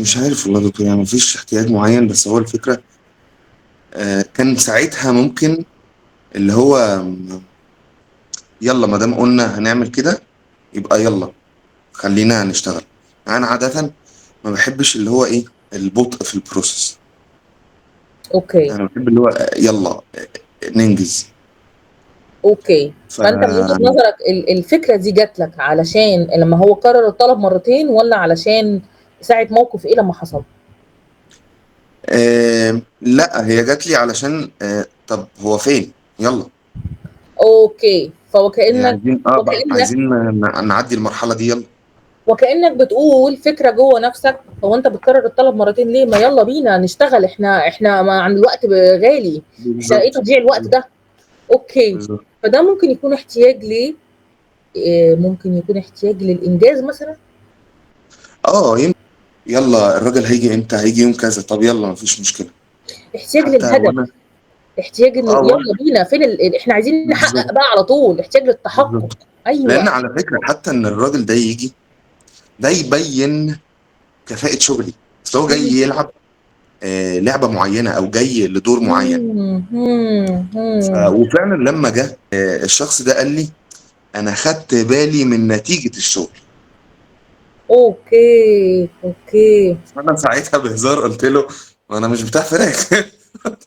مش عارف والله يا دكتور، يعني مفيش احتياج معين، بس هو الفكرة كان ساعتها ممكن اللي هو يلا ما دام قلنا هنعمل كده يبقى يلا خلينا نشتغل. انا عادة ما بحبش اللي هو ايه البطء في البروسيس. اوكي، انا بحب اللي هو يلا ننجز. اوكي. ف فانت من وجهة نظرك الفكره دي جات لك علشان لما هو كرر الطلب مرتين، ولا علشان ساعه موقف ايه لما حصل؟ لا، هي جات لي علشان طب هو فين يلا. اوكي. هي فوكانك عايزين بقى وكانك عايزين نعدي المرحلة دي يلا. وكانك بتقول فكره جوه نفسك، هو انت بتكرر الطلب مرتين ليه؟ ما يلا بينا نشتغل، احنا ما عن الوقت غالي، احنا ايه بالظبط تضييع الوقت ده؟ اوكي. بالظبط. فده ممكن يكون احتياج ممكن يكون احتياج للانجاز مثلا. يمكن يلا الراجل هيجي امتى، هيجي يوم كذا، طب يلا مفيش مشكلة. احتياج حتى للهدف، وانا احتياج انه وانا يلا بينا فين احنا عايزين نحقق بالظبط بقى على طول، احتياج للتحقق. بالظبط. ايوه. لان على فكرة حتى ان الراجل ده يجي، ده يبين كفاءة شغلي. بس هو جاي مم. يلعب لعبة معينة او جاي لدور معين. مم. مم. مم. وفعلا لما جه الشخص ده قال لي انا خدت بالي من نتيجة الشغل. اوكي، اوكي. انا ساعتها بهزار قلت له ما انا مش بتاع فراخ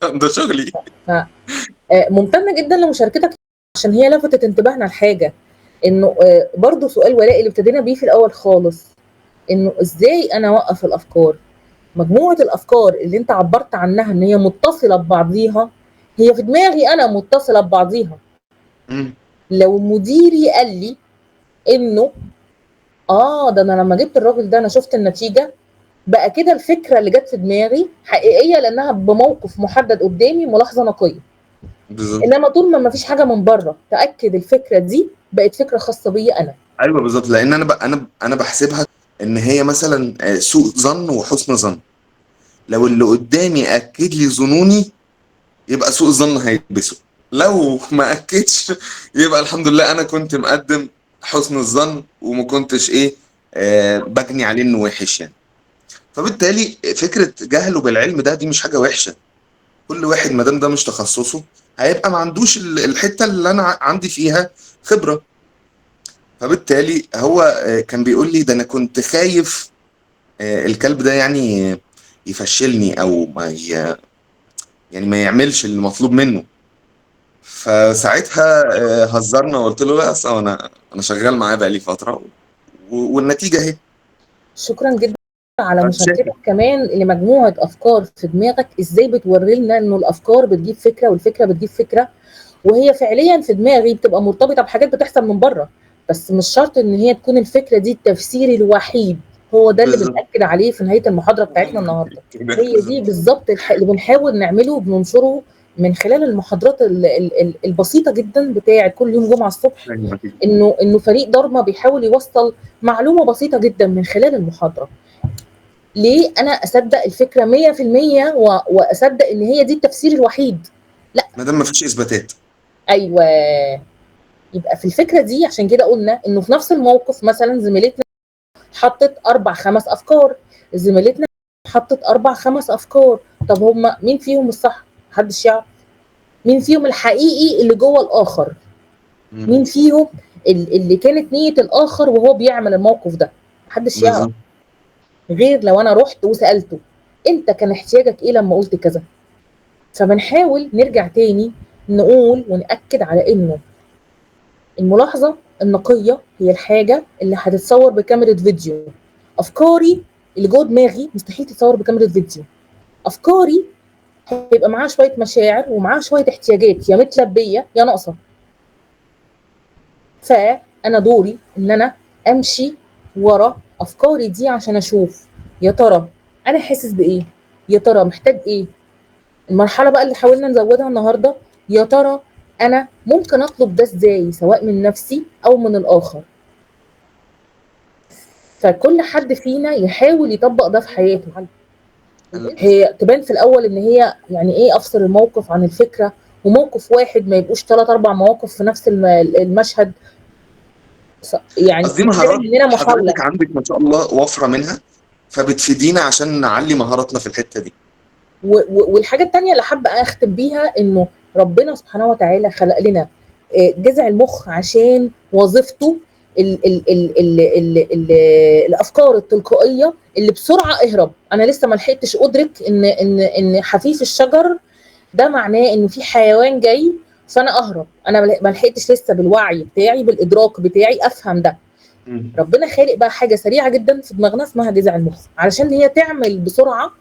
ده شغلي. ف ممتنه جدا لمشاركتك، عشان هي لفتت انتباهنا لحاجه، انه برضو سؤال ولاء اللي ابتدينا بيه في الاول خالص، انه ازاي انا اوقف الافكار. مجموعه الافكار اللي انت عبرت عنها ان هي متصله ببعضيها، هي في دماغي انا متصله ببعضيها. مم. لو مديري قال لي انه ده انا لما جبت الراجل ده انا شفت النتيجه، بقى كده الفكره اللي جت في دماغي حقيقيه، لانها بموقف محدد قدامي، ملاحظه نقيه. بالظبط. انما طول ما مفيش حاجه من بره تاكد الفكره دي، بقت فكره خاصه بيا انا. ايوه بالظبط، لان انا بحسبها ان هي مثلا سوء ظن وحسن ظن. لو اللي قدامي اكد لي ظنوني يبقى سوء الظن هيلبسه، لو ما اكدش يبقى الحمد لله انا كنت مقدم حسن الظن وما كنتش ايه بجني عليه انه وحش يعني. فبالتالي فكره جهله بالعلم دي مش حاجه وحشه. كل واحد ما دام ده مش تخصصه هيبقى ما عندوش الحته اللي انا عندي فيها خبره. فبالتالي هو كان بيقول لي ده انا كنت خايف الكلب ده يعني يفشلني او يعني ما يعملش اللي مطلوب منه. فساعتها هزرنا وقلت له لا اصل انا شغال معاه بقالي فتره والنتيجه اهي. شكرا جدا على فشاكر. مشاركتك كمان لمجموعه افكار في دماغك، ازاي بتوري لنا انه الافكار بتجيب فكره والفكره بتجيب فكره، وهي فعليا في دماغي بتبقى مرتبطه بحاجات بتحصل من بره، بس مش شرط ان هي تكون الفكره دي التفسير الوحيد. هو ده اللي بالظبط. بنأكد عليه في نهاية المحاضرة بتاعتنا النهاردة. هي دي بالظبط اللي بنحاول نعمله وبننشره من خلال المحاضرات البسيطة جدا بتاعة كل يوم جمعة الصبح، انه فريق دارما بيحاول يوصل معلومة بسيطة جدا من خلال المحاضرة. ليه انا اصدق الفكرة 100% واصدق ان هي دي التفسير الوحيد؟ لا، ما دام ما فيش اثباتات. ايوه، يبقى في الفكرة دي عشان كده قلنا انه في نفس الموقف مثلا زميلتنا حطت 4-5 افكار، زميلتنا حطت 4-5 افكار، طب هما مين فيهم الصح؟ محدش يعرف. مين فيهم الحقيقي اللي جوه الاخر؟ مين فيهم اللي كانت نية الاخر وهو بيعمل الموقف ده؟ محدش يعرف، بالظبط. غير لو انا رحت وسألته انت كان احتياجك ايه لما قلت كذا. فبنحاول نرجع تاني نقول ونأكد على انه الملاحظة النقية هي الحاجة اللي هتتصور بكاميرا فيديو. افكاري اللي جوه دماغي مستحيل تتصور بكاميرا فيديو. افكاري هيبقى معاها شويه مشاعر ومعاها شويه احتياجات يا متلبيه يا ناقصه. فانا دوري ان انا امشي ورا افكاري دي عشان اشوف يا ترى انا حاسس بايه، يا ترى محتاج ايه. المرحله بقى اللي حاولنا نزودها النهارده، يا ترى انا ممكن اطلب ده ازاي سواء من نفسي او من الاخر. فكل حد فينا يحاول يطبق ده في حياته. هي تبان في الاول ان هي يعني ايه افصل الموقف عن الفكره، وموقف واحد ما يبقوش 3-4 مواقف في نفس المشهد. يعني قصدي محتاجه مهارات مننا محاوله. حضرتك عندك ما شاء الله وفره منها، فبتفيدينا عشان نعلي مهاراتنا في الحته دي. والحاجه الثانيه اللي حابه اختم بيها انه ربنا سبحانه وتعالى خلق لنا جذع المخ عشان وظيفته ال ال ال ال ال ال الافكار التلقائيه اللي بسرعه اهرب. انا لسه ما لحقتش ادرك ان حفيف الشجر ده معناه انه في حيوان جاي فانا اهرب. انا ما لحقتش لسه بالوعي بتاعي بالادراك بتاعي افهم ده. ربنا خالق بقى حاجه سريعه جدا في دماغنا اسمها جذع المخ علشان هي تعمل بسرعه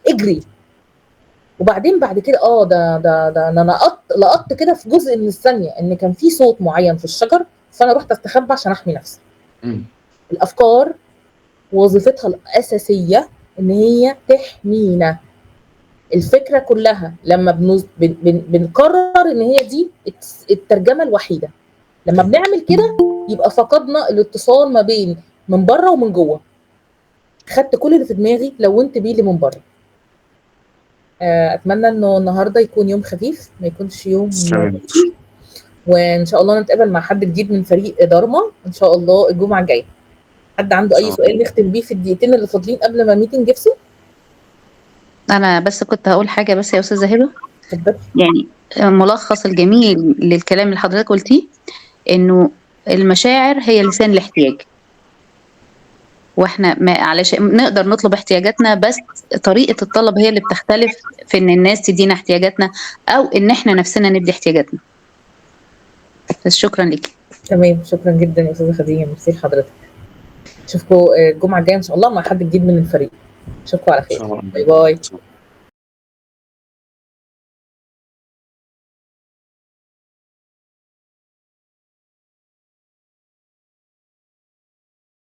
اجري. وبعدين بعد كده ده انا لقطت كده في جزء من الثانيه ان كان في صوت معين في الشجر، فانا رحت استخبى عشان احمي نفسي. الافكار وظيفتها الاساسيه ان هي تحمينا. الفكره كلها لما بنقرر ان هي دي الترجمه الوحيده. لما بنعمل كده يبقى فقدنا الاتصال ما بين من بره ومن جوه. خدت كل اللي في دماغي لونت بيه اللي من بره. اتمنى انه النهارده يكون يوم خفيف ما يكونش يوم وان شاء الله نتقابل مع حد جديد من فريق دارما ان شاء الله الجمعه الجايه. حد عنده اي سؤال نختم بيه في الدقيقتين اللي فاضلين قبل ما الميتنج يفصل؟ انا بس كنت هقول حاجه بس يا استاذه هبه، اتفضلي. يعني ملخص الجميل للكلام اللي حضرتك قلتيه انه المشاعر هي لسان الاحتياج، واحنا ما علشان نقدر نطلب احتياجاتنا، بس طريقه الطلب هي اللي بتختلف في ان الناس تدينا احتياجاتنا او ان احنا نفسنا ندي احتياجاتنا. بس شكرا لك. تمام، شكرا جدا يا استاذه خديجه، ميرسي لحضرتك. اشوفكم الجمعه الجايه ان شاء الله مع حد جديد من الفريق. اشوفكم على خير. باي باي.